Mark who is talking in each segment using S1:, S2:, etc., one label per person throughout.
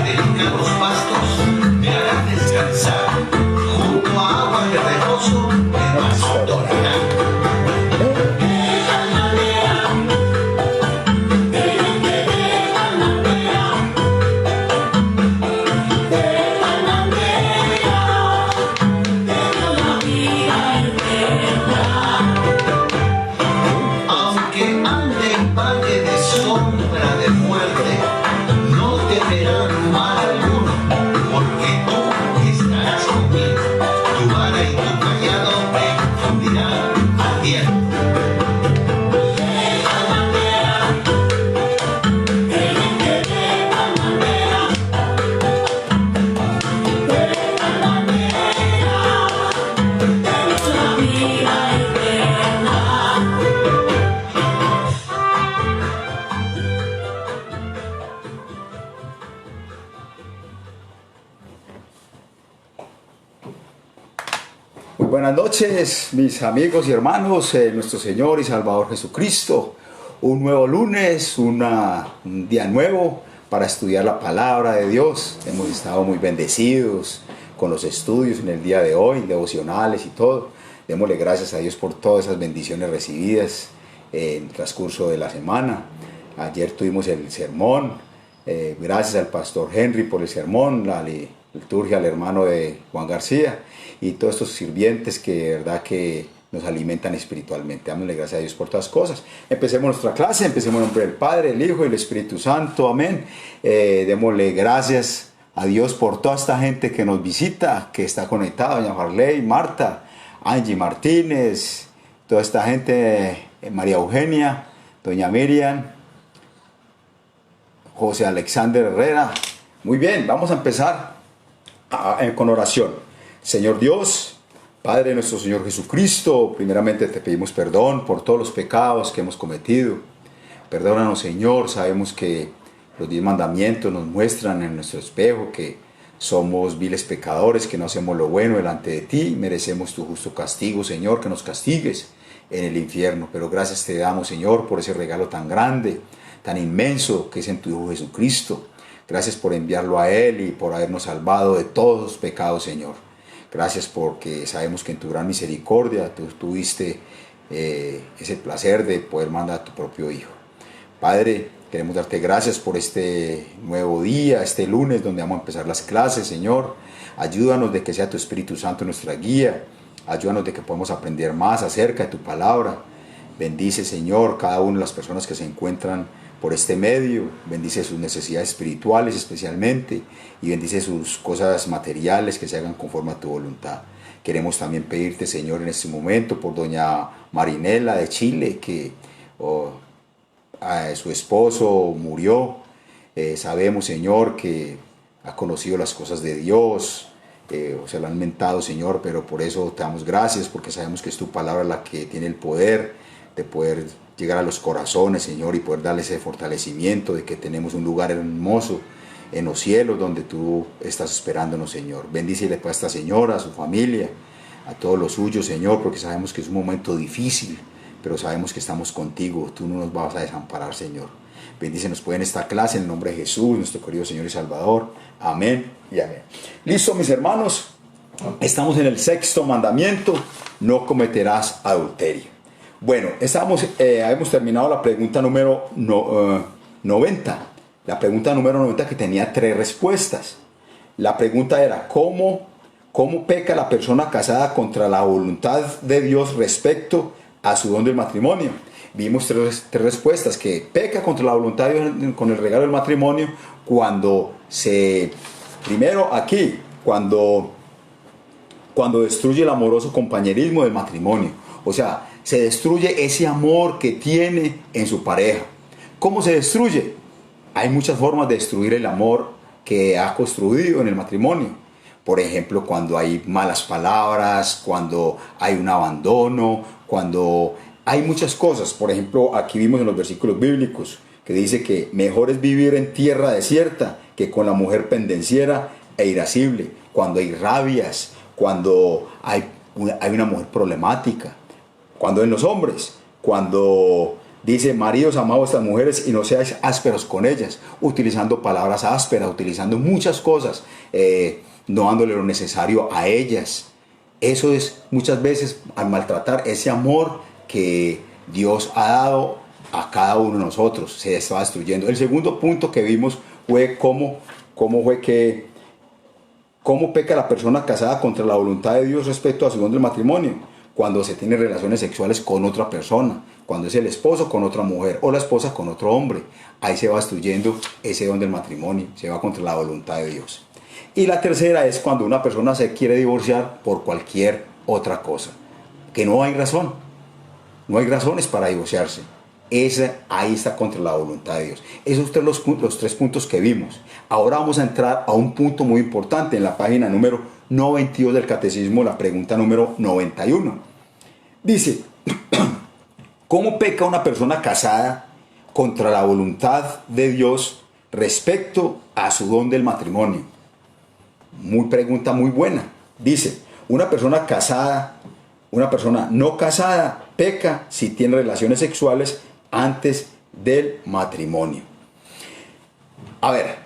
S1: delicados pastos me harán descansar. Junto a aguas de reposo me pastorearán.
S2: Buenas noches, mis amigos y hermanos, nuestro Señor y Salvador Jesucristo. Un nuevo lunes, un día nuevo para estudiar la palabra de Dios. Hemos estado muy bendecidos con los estudios en el día de hoy, devocionales y todo. Démosle gracias a Dios por todas esas bendiciones recibidas en el transcurso de la semana. Ayer tuvimos el sermón. Gracias al pastor Henry por el sermón, la liturgia al hermano de Juan García y todos estos sirvientes que de verdad que nos alimentan espiritualmente. Dámosle gracias a Dios por todas las cosas. Empecemos nuestra clase, empecemos en nombre del Padre, el Hijo y el Espíritu Santo. Amén. Démosle gracias a Dios por toda esta gente que nos visita, que está conectada, doña Farley, Marta, Angie Martínez, toda esta gente, María Eugenia, doña Miriam, José Alexander Herrera. Muy bien, vamos a empezar con oración. Señor Dios, Padre de nuestro Señor Jesucristo, primeramente te pedimos perdón por todos los pecados que hemos cometido. Perdónanos, Señor, sabemos que los 10 mandamientos nos muestran en nuestro espejo que somos viles pecadores, que no hacemos lo bueno delante de ti, merecemos tu justo castigo, Señor, que nos castigues en el infierno. Pero gracias te damos, Señor, por ese regalo tan grande, tan inmenso que es en tu Hijo Jesucristo. Gracias por enviarlo a Él y por habernos salvado de todos los pecados, Señor. Gracias porque sabemos que en tu gran misericordia tú tuviste ese placer de poder mandar a tu propio Hijo. Padre, queremos darte gracias por este nuevo día, este lunes donde vamos a empezar las clases, Señor. Ayúdanos de que sea tu Espíritu Santo nuestra guía. Ayúdanos de que podamos aprender más acerca de tu palabra. Bendice, Señor, cada una de las personas que se encuentran por este medio. Bendice sus necesidades espirituales especialmente y bendice sus cosas materiales que se hagan conforme a tu voluntad. Queremos también pedirte, Señor, en este momento por doña Marinela de Chile, que su esposo murió. Sabemos, Señor, que ha conocido las cosas de Dios, se lo han mentado, Señor, pero por eso te damos gracias, porque sabemos que es tu palabra la que tiene el poder de poder llegar a los corazones, Señor, y poder darle ese fortalecimiento de que tenemos un lugar hermoso en los cielos donde tú estás esperándonos, Señor. Bendícele pues a esta señora, a su familia, a todos los suyos, Señor, porque sabemos que es un momento difícil, pero sabemos que estamos contigo, tú no nos vas a desamparar, Señor. Bendícenos pues en esta clase, en el nombre de Jesús, nuestro querido Señor y Salvador. Amén y amén. Listo, mis hermanos, estamos en el 6º mandamiento: no cometerás adulterio. Bueno, habíamos terminado la pregunta número 90. La pregunta número 90 que tenía 3 respuestas. La pregunta era, ¿cómo peca la persona casada contra la voluntad de Dios respecto a su don del matrimonio? Vimos tres respuestas: que peca contra la voluntad de Dios con el regalo del matrimonio cuando destruye el amoroso compañerismo del matrimonio. O sea, se destruye ese amor que tiene en su pareja. ¿Cómo se destruye? Hay muchas formas de destruir el amor que ha construido en el matrimonio. Por ejemplo, cuando hay malas palabras, cuando hay un abandono, cuando hay muchas cosas. Por ejemplo, aquí vimos en los versículos bíblicos que dice que mejor es vivir en tierra desierta que con la mujer pendenciera e irascible. Cuando hay rabias, cuando hay una mujer problemática. Cuando en los hombres, cuando Dice, maridos, amad a vuestras mujeres y no seáis ásperos con ellas, utilizando palabras ásperas, utilizando muchas cosas, no dándole lo necesario a ellas. Eso es muchas veces al maltratar ese amor que Dios ha dado a cada uno de nosotros, se está destruyendo. El segundo punto que vimos fue cómo peca la persona casada contra la voluntad de Dios respecto a su don del matrimonio. Cuando se tiene relaciones sexuales con otra persona, cuando es el esposo con otra mujer o la esposa con otro hombre, ahí se va destruyendo ese don del matrimonio, se va contra la voluntad de Dios. Y la tercera es cuando una persona se quiere divorciar por cualquier otra cosa, que no hay razón, no hay razones para divorciarse. Ahí está contra la voluntad de Dios. Esos son los tres puntos que vimos. Ahora vamos a entrar a un punto muy importante en la página número 92 del Catecismo, la pregunta número 91. Dice, ¿cómo peca una persona casada contra la voluntad de Dios respecto a su don del matrimonio? Pregunta muy buena. Dice, una persona casada, una persona no casada peca si tiene relaciones sexuales antes del matrimonio. A ver,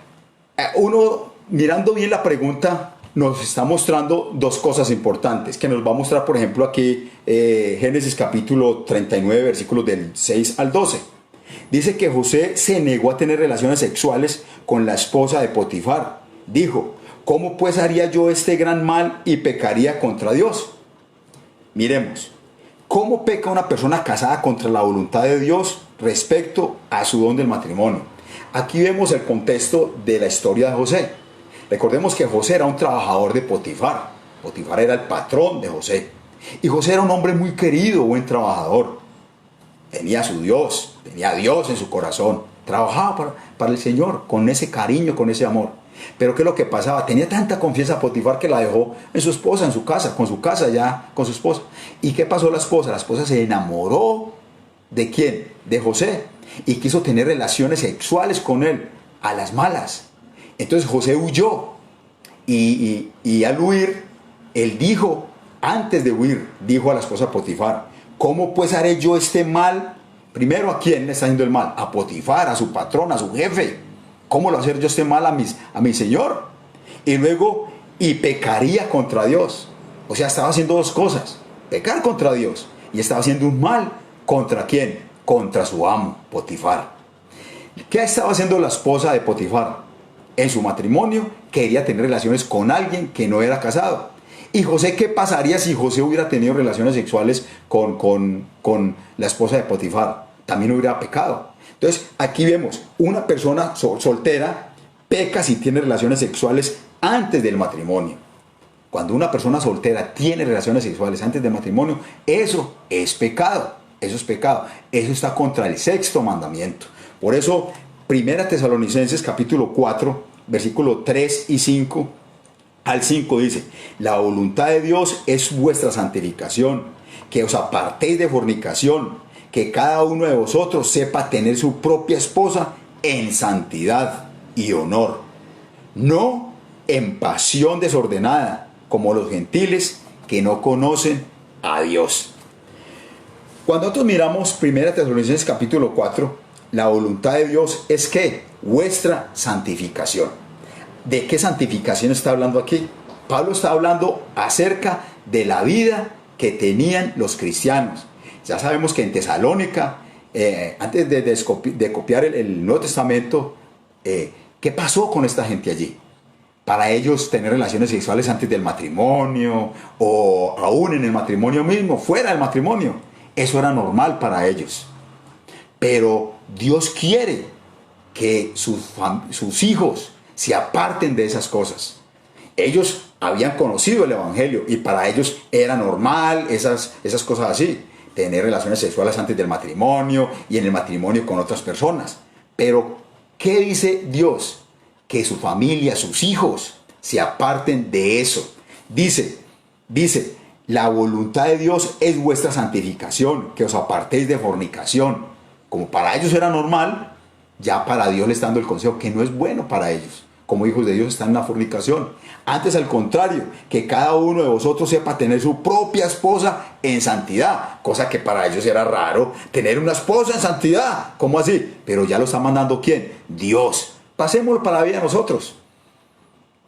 S2: uno mirando bien la pregunta nos está mostrando dos cosas importantes, que nos va a mostrar, por ejemplo, aquí Génesis capítulo 39, versículos del 6 al 12. Dice que José se negó a tener relaciones sexuales con la esposa de Potifar. Dijo, ¿cómo pues haría yo este gran mal y pecaría contra Dios? Miremos, ¿cómo peca una persona casada contra la voluntad de Dios respecto a su don del matrimonio? Aquí vemos el contexto de la historia de José. Recordemos que José era un trabajador de Potifar. Potifar era el patrón de José. Y José era un hombre muy querido, buen trabajador. Tenía a su Dios, tenía a Dios en su corazón. Trabajaba para el Señor con ese cariño, con ese amor. Pero ¿qué es lo que pasaba? Tenía tanta confianza Potifar que la dejó en su esposa, en su casa, con su esposa. ¿Y qué pasó la esposa? La esposa se enamoró ¿de quién? De José. Y quiso tener relaciones sexuales con él, a las malas. Entonces José huyó. Y al huir, él dijo, antes de huir, dijo a la esposa Potifar, ¿cómo pues haré yo este mal? Primero, ¿a quién le está haciendo el mal? A Potifar, a su patrón, a su jefe. ¿Cómo lo hacer yo este mal a mi señor? Y luego, y pecaría contra Dios. O sea, estaba haciendo dos cosas. Pecar contra Dios. Y estaba haciendo un mal. ¿Contra quién? Contra su amo, Potifar. ¿Qué estaba haciendo la esposa de Potifar? En su matrimonio quería tener relaciones con alguien que no era casado. ¿Y José qué pasaría si José hubiera tenido relaciones sexuales con la esposa de Potifar? También hubiera pecado. Entonces aquí vemos, una persona soltera peca si tiene relaciones sexuales antes del matrimonio. Cuando una persona soltera tiene relaciones sexuales antes del matrimonio, eso es pecado. Eso es pecado. Eso está contra el sexto mandamiento. Por eso, 1 Tesalonicenses capítulo 4, versículo 3 y 5 al 5 dice, la voluntad de Dios es vuestra santificación, que os apartéis de fornicación, que cada uno de vosotros sepa tener su propia esposa en santidad y honor, no en pasión desordenada, como los gentiles que no conocen a Dios. Cuando nosotros miramos 1 Tesalonicenses capítulo 4, la voluntad de Dios es que vuestra santificación. ¿De qué santificación está hablando aquí? Pablo está hablando acerca de la vida que tenían los cristianos. Ya sabemos que en Tesalónica, antes de copiar el Nuevo Testamento, ¿qué pasó con esta gente allí? Para ellos tener relaciones sexuales antes del matrimonio o aún en el matrimonio mismo, fuera del matrimonio. Eso era normal para ellos. Pero Dios quiere que sus hijos se aparten de esas cosas. Ellos habían conocido el Evangelio y para ellos era normal esas cosas así. Tener relaciones sexuales antes del matrimonio y en el matrimonio con otras personas. Pero, ¿qué dice Dios? Que su familia, sus hijos, se aparten de eso. Dice, la voluntad de Dios es vuestra santificación, que os apartéis de fornicación. Como para ellos era normal, ya para Dios le está dando el consejo que no es bueno para ellos. como hijos de Dios están en la fornicación. Antes, al contrario, que cada uno de vosotros sepa tener su propia esposa en santidad, cosa que para ellos era raro, tener una esposa en santidad. ¿Cómo así? Pero ya lo está mandando ¿quién? Dios. Pasémoslo para la vida de nosotros.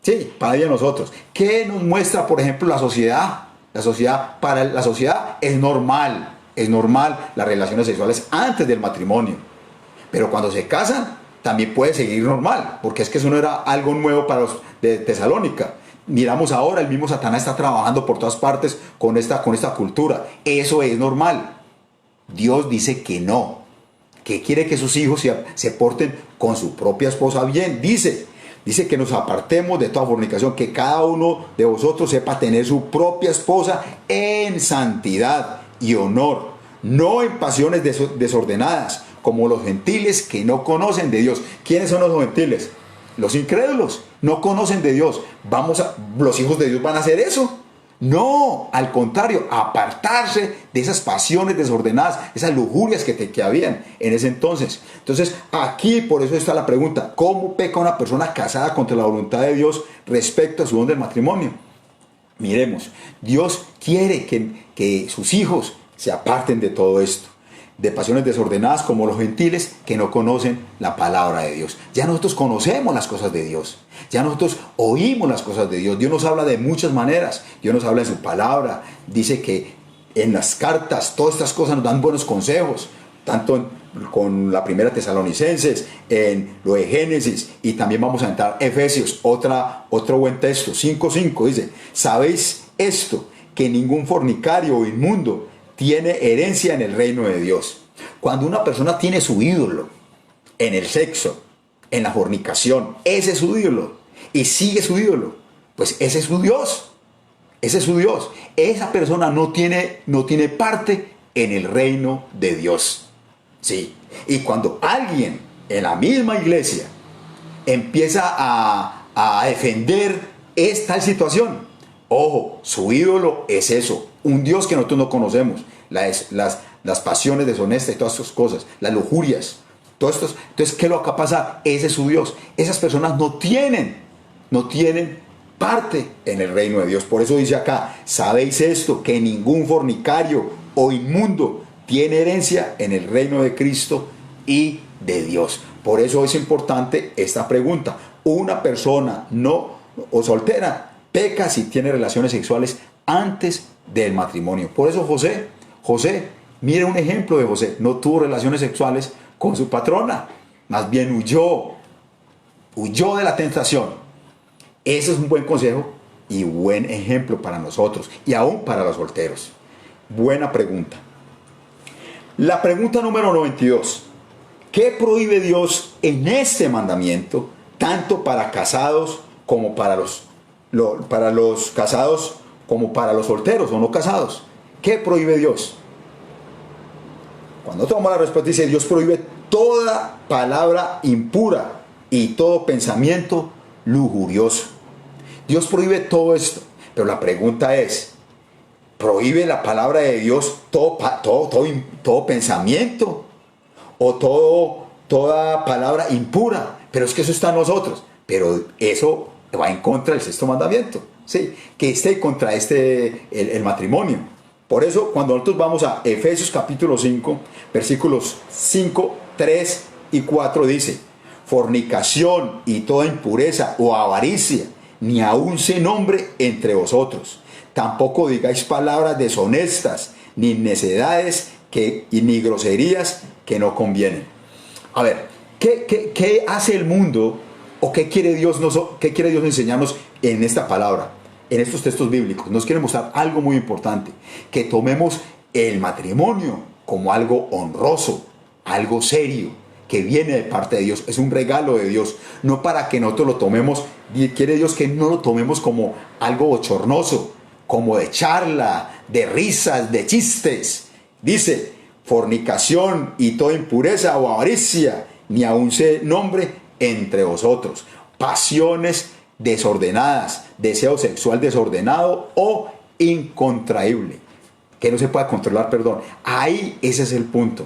S2: Sí, para la vida de nosotros. ¿Qué nos muestra, por ejemplo, la sociedad? Para la sociedad es normal las relaciones sexuales antes del matrimonio. Pero cuando se casan, también puede seguir normal, porque es que eso no era algo nuevo para los de Tesalónica. Miramos ahora, el mismo Satanás está trabajando por todas partes con esta cultura. Eso es normal. Dios dice que no, que quiere que sus hijos se porten con su propia esposa bien. Dice que nos apartemos de toda fornicación, que cada uno de vosotros sepa tener su propia esposa en santidad y honor, no en pasiones desordenadas, como los gentiles que no conocen de Dios. ¿Quiénes son los gentiles? Los incrédulos, no conocen de Dios. ¿Los hijos de Dios van a hacer eso? No, al contrario, apartarse de esas pasiones desordenadas, esas lujurias que habían en ese entonces. Entonces, aquí por eso está la pregunta: ¿cómo peca una persona casada contra la voluntad de Dios respecto a su don del matrimonio? Miremos, Dios quiere que sus hijos se aparten de todo esto, de pasiones desordenadas como los gentiles que no conocen la palabra de Dios. Ya nosotros conocemos las cosas de Dios, ya nosotros oímos las cosas de Dios. Dios nos habla de muchas maneras, Dios nos habla en su palabra, dice que en las cartas todas estas cosas nos dan buenos consejos, tanto con la primera Tesalonicenses, en lo de Génesis, y también vamos a entrar Efesios, otro buen texto, 5:5, dice: ¿sabéis esto? Que ningún fornicario o inmundo tiene herencia en el reino de Dios. Cuando una persona tiene su ídolo en el sexo, en la fornicación, ese es su ídolo, y sigue su ídolo, pues ese es su Dios. Ese es su Dios. Esa persona no tiene parte en el reino de Dios. Sí. Y cuando alguien en la misma iglesia empieza a defender esta situación, ojo, su ídolo es eso, un Dios que nosotros no conocemos, las pasiones deshonestas y todas estas cosas, las lujurias, todo esto. Entonces, ¿qué es lo que va a pasar? Ese es su Dios. Esas personas no tienen parte en el reino de Dios. Por eso dice acá: ¿sabéis esto? Que ningún fornicario o inmundo tiene herencia en el reino de Cristo y de Dios. Por eso es importante esta pregunta. Una persona no o soltera peca si tiene relaciones sexuales antes del matrimonio. Por eso José, mire un ejemplo de José, no tuvo relaciones sexuales con su patrona, más bien huyó de la tentación. Ese es un buen consejo y buen ejemplo para nosotros y aún para los solteros. Buena pregunta. La pregunta número 92. ¿Qué prohíbe Dios en este mandamiento, tanto para casados como para los casados como para los solteros o no casados? ¿Qué prohíbe Dios? Cuando tomamos la respuesta, dice: Dios prohíbe toda palabra impura y todo pensamiento lujurioso. Dios prohíbe todo esto, pero la pregunta es: ¿prohíbe la palabra de Dios todo pensamiento o toda palabra impura? Pero es que eso está en nosotros, pero eso va en contra del sexto mandamiento, ¿sí? Que esté contra el matrimonio. Por eso, cuando nosotros vamos a Efesios capítulo 5, versículos 5, 3 y 4, dice: fornicación y toda impureza o avaricia, ni aun se nombre entre vosotros. Tampoco digáis palabras deshonestas, ni necedades ni groserías que no convienen. A ver, ¿qué hace el mundo o qué quiere Dios enseñarnos en esta palabra? En estos textos bíblicos nos quiere mostrar algo muy importante: que tomemos el matrimonio como algo honroso, algo serio, que viene de parte de Dios, es un regalo de Dios, no para que nosotros lo tomemos. Quiere Dios que no lo tomemos como algo bochornoso, como de charla, de risas, de chistes. Dice: fornicación y toda impureza o avaricia, ni aun se nombre entre vosotros. Pasiones desordenadas, deseo sexual desordenado o incontraíble, que no se pueda controlar, perdón. Ahí ese es el punto,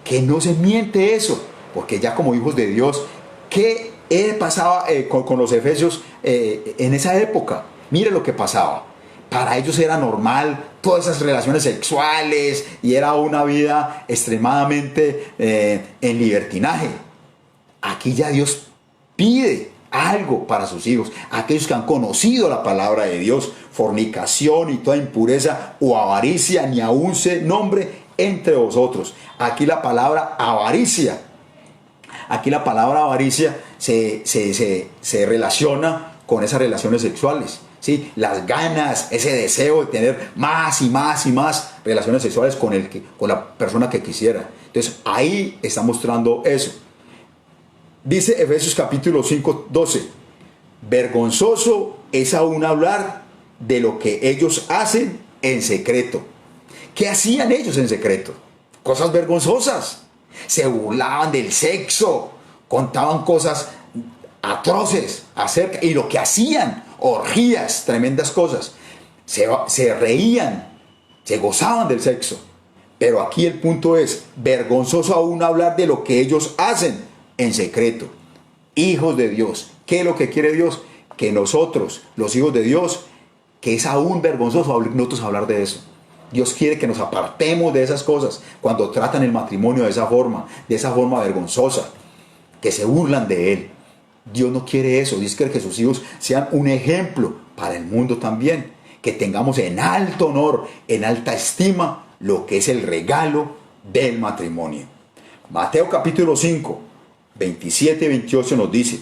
S2: que no se miente eso, porque ya como hijos de Dios, ¿qué Él pasaba con los efesios en esa época. Mire lo que pasaba. Para ellos era normal todas esas relaciones sexuales y era una vida extremadamente en libertinaje. Aquí ya Dios pide algo para sus hijos, aquellos que han conocido la palabra de Dios. Fornicación y toda impureza o avaricia ni aún se nombre entre vosotros. Aquí la palabra avaricia se relaciona con esas relaciones sexuales, ¿sí? Las ganas, ese deseo de tener más y más y más relaciones sexuales con la persona que quisiera. Entonces ahí está mostrando eso. Dice Efesios capítulo 5, 12: vergonzoso es aún hablar de lo que ellos hacen en secreto. ¿Qué hacían ellos en secreto? Cosas vergonzosas. Se burlaban del sexo, contaban cosas atroces acerca, y lo que hacían, orgías, tremendas cosas. Se reían, se gozaban del sexo. Pero aquí el punto es, vergonzoso aún hablar de lo que ellos hacen en secreto. Hijos de Dios, ¿qué es lo que quiere Dios? Que nosotros, los hijos de Dios, que es aún vergonzoso nosotros hablar de eso. Dios quiere que nos apartemos de esas cosas cuando tratan el matrimonio de esa forma vergonzosa, que se burlan de él. Dios no quiere eso. Dios quiere que sus hijos sean un ejemplo para el mundo también, que tengamos en alto honor, en alta estima, lo que es el regalo del matrimonio. Mateo capítulo 5, 27 y 28 nos dice: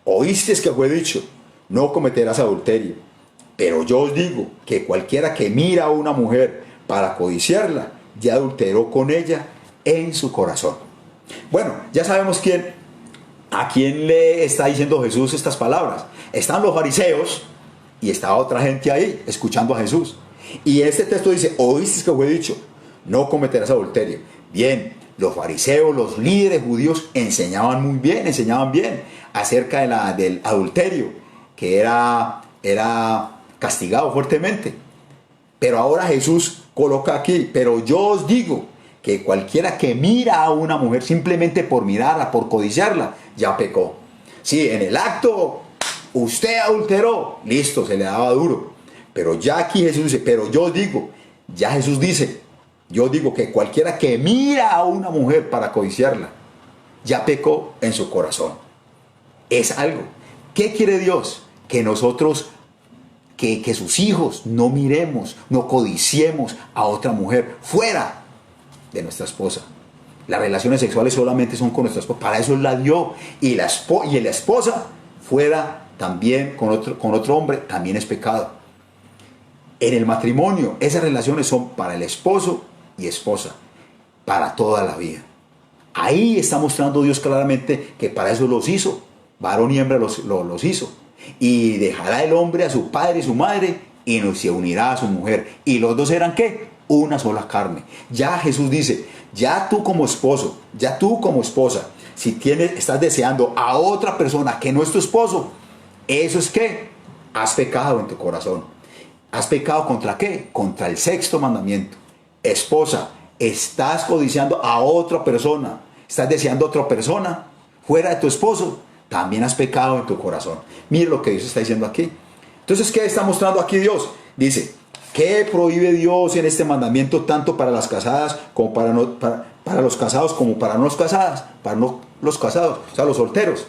S2: oíste que fue dicho, no cometerás adulterio. Pero yo os digo que cualquiera que mira a una mujer para codiciarla, ya adulteró con ella en su corazón. Bueno, ya sabemos a quién le está diciendo Jesús estas palabras. Están los fariseos y está otra gente ahí escuchando a Jesús. Y este texto dice: oíste que fue dicho, no cometerás adulterio. Bien, los fariseos, los líderes judíos enseñaban bien acerca del adulterio, que era castigado fuertemente. Pero ahora Jesús coloca aquí: pero yo os digo que cualquiera que mira a una mujer simplemente por mirarla, por codiciarla, ya pecó. Sí, en el acto usted adulteró, listo, se le daba duro. Pero ya aquí Jesús dice: pero yo os digo, ya Jesús dice, yo digo que cualquiera que mira a una mujer para codiciarla, ya pecó en su corazón. Es algo. ¿Qué quiere Dios? Que nosotros, que sus hijos no miremos, no codiciemos a otra mujer fuera de nuestra esposa. Las relaciones sexuales solamente son con nuestra esposa. Para eso Él la dio. Y la esposa fuera también con otro hombre, también es pecado. En el matrimonio, esas relaciones son para el esposo y esposa, para toda la vida. Ahí está mostrando Dios claramente que para eso los hizo. Varón y hembra los hizo. Y dejará el hombre a su padre y su madre y se unirá a su mujer. Y los dos eran ¿qué? Una sola carne. Ya Jesús dice: ya tú como esposo, ya tú como esposa, si estás deseando a otra persona que no es tu esposo, eso es ¿qué? Has pecado en tu corazón. ¿Has pecado contra qué? Contra el sexto mandamiento. Esposa, estás codiciando a otra persona, estás deseando a otra persona fuera de tu esposo, también has pecado en tu corazón. Mire lo que Dios está diciendo aquí. Entonces, ¿qué está mostrando aquí Dios? Dice: ¿qué prohíbe Dios en este mandamiento tanto para las casadas como para los casados como para no los casadas? Para no los casados, o sea, los solteros.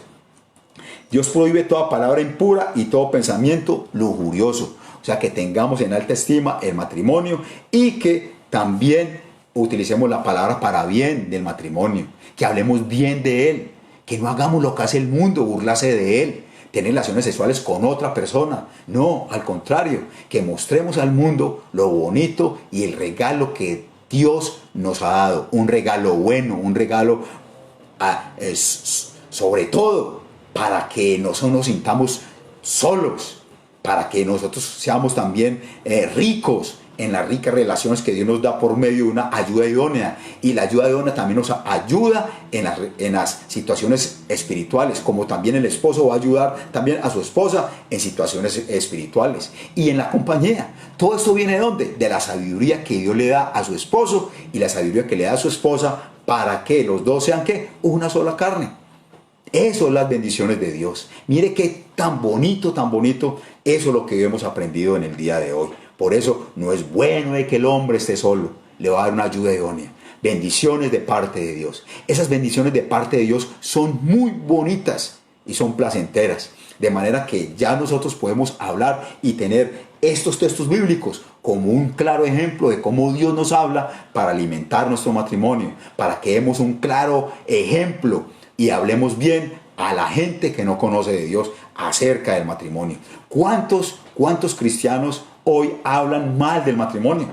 S2: Dios prohíbe toda palabra impura y todo pensamiento lujurioso. O sea, que tengamos en alta estima el matrimonio y que también utilicemos la palabra para bien del matrimonio. Que hablemos bien de él. Que no hagamos lo que hace el mundo, burlarse de él, tener relaciones sexuales con otra persona. No, al contrario, que mostremos al mundo lo bonito y el regalo que Dios nos ha dado. Un regalo bueno, un regalo sobre todo para que no nos sintamos solos, para que nosotros seamos también ricos en las ricas relaciones que Dios nos da por medio de una ayuda idónea. Y la ayuda idónea también nos ayuda en las situaciones espirituales, como también el esposo va a ayudar también a su esposa en situaciones espirituales. Y en la compañía, todo esto viene ¿de dónde? De la sabiduría que Dios le da a su esposo y la sabiduría que le da a su esposa para que los dos sean ¿qué? Una sola carne. Eso es las bendiciones de Dios. Mire qué tan bonito, eso es lo que hemos aprendido en el día de hoy. Por eso no es bueno de que el hombre esté solo, le va a dar una ayuda idónea. Bendiciones de parte de Dios. Esas bendiciones de parte de Dios son muy bonitas y son placenteras. De manera que ya nosotros podemos hablar y tener estos textos bíblicos como un claro ejemplo de cómo Dios nos habla para alimentar nuestro matrimonio, para que demos un claro ejemplo y hablemos bien a la gente que no conoce de Dios acerca del matrimonio. ¿Cuántos cristianos hoy hablan mal del matrimonio?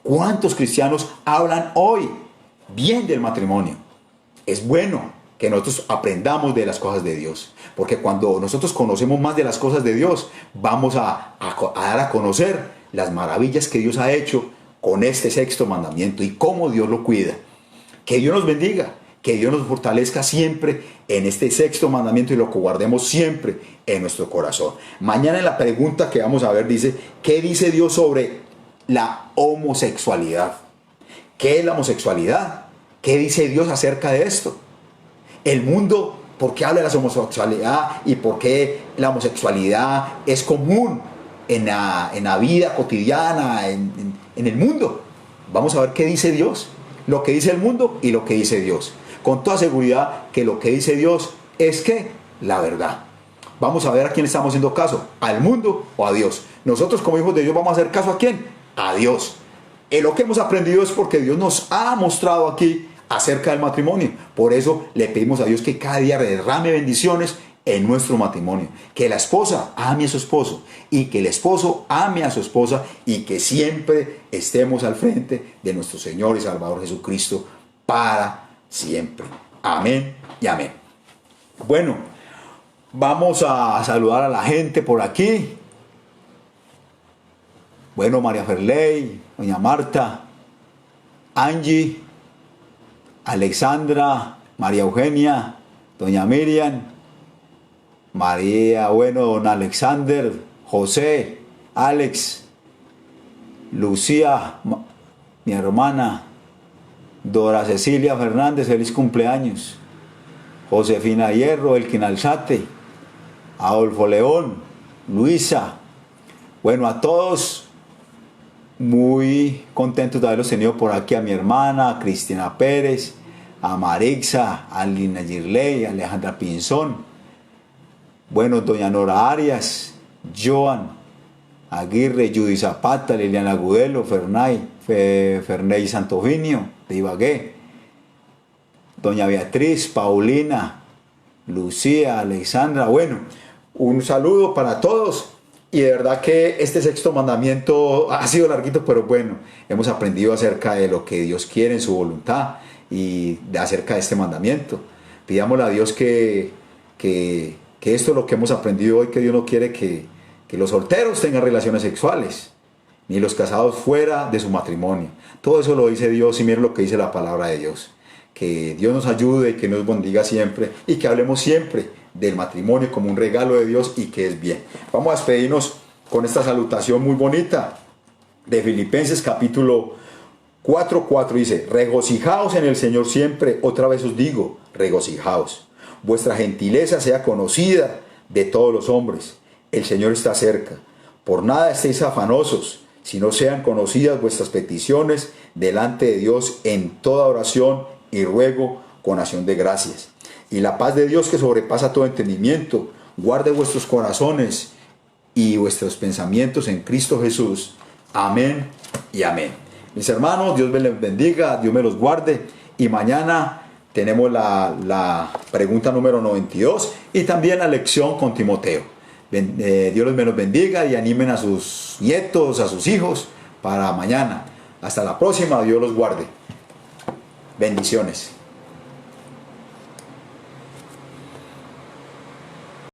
S2: ¿Cuántos cristianos hablan hoy bien del matrimonio? Es bueno que nosotros aprendamos de las cosas de Dios, porque cuando nosotros conocemos más de las cosas de Dios, vamos a dar a conocer las maravillas que Dios ha hecho con este sexto mandamiento y cómo Dios lo cuida. Que Dios nos bendiga, que Dios nos fortalezca siempre en este sexto mandamiento y lo guardemos siempre en nuestro corazón. Mañana en la pregunta que vamos a ver dice, ¿qué dice Dios sobre la homosexualidad? ¿Qué es la homosexualidad? ¿Qué dice Dios acerca de esto? El mundo, ¿por qué habla de la homosexualidad y por qué la homosexualidad es común en la vida cotidiana, en el mundo? Vamos a ver qué dice Dios, lo que dice el mundo y lo que dice Dios. Con toda seguridad que lo que dice Dios es que la verdad. Vamos a ver a quién le estamos haciendo caso, al mundo o a Dios. Nosotros como hijos de Dios vamos a hacer caso a quién, a Dios. Lo que hemos aprendido es porque Dios nos ha mostrado aquí acerca del matrimonio. Por eso le pedimos a Dios que cada día derrame bendiciones en nuestro matrimonio. Que la esposa ame a su esposo y que el esposo ame a su esposa y que siempre estemos al frente de nuestro Señor y Salvador Jesucristo para siempre. Amén y amén. Bueno, vamos a saludar a la gente por aquí. Bueno, María Ferley, doña Marta, Angie, Alexandra, María Eugenia, doña Miriam, María, bueno, don Alexander, José, Alex, Lucía, mi hermana, Dora Cecilia Fernández, feliz cumpleaños, Josefina Hierro, Elkin Alzate, Adolfo León, Luisa, bueno, a todos muy contentos de haberlos tenido por aquí, a mi hermana, a Cristina Pérez, a Marixa, a Lina Girley, a Alejandra Pinzón, bueno, doña Nora Arias, Joan Aguirre, Judy Zapata, Liliana Agudelo, Ferney Santofinio de Ibagué, doña Beatriz, Paulina, Lucía, Alexandra, bueno, un saludo para todos. Y de verdad que este sexto mandamiento ha sido larguito, pero bueno, hemos aprendido acerca de lo que Dios quiere en su voluntad y acerca de este mandamiento. Pidámosle a Dios que esto es lo que hemos aprendido hoy, que Dios no quiere que los solteros tengan relaciones sexuales, ni los casados fuera de su matrimonio. Todo eso lo dice Dios y miren lo que dice la palabra de Dios. Que Dios nos ayude, que nos bendiga siempre y que hablemos siempre del matrimonio como un regalo de Dios y que es bien. Vamos a despedirnos con esta salutación muy bonita de Filipenses capítulo 4:4 dice, regocijaos en el Señor siempre, otra vez os digo, regocijaos. Vuestra gentileza sea conocida de todos los hombres. El Señor está cerca. Por nada estéis afanosos, sino sean conocidas vuestras peticiones delante de Dios en toda oración y ruego con acción de gracias. Y la paz de Dios que sobrepasa todo entendimiento, guarde vuestros corazones y vuestros pensamientos en Cristo Jesús. Amén y amén. Mis hermanos, Dios me les bendiga, Dios me los guarde. Y mañana tenemos la pregunta número 92 y también la lección con Timoteo. Dios me los bendiga y animen a sus nietos, a sus hijos para mañana. Hasta la próxima, Dios los guarde. Bendiciones.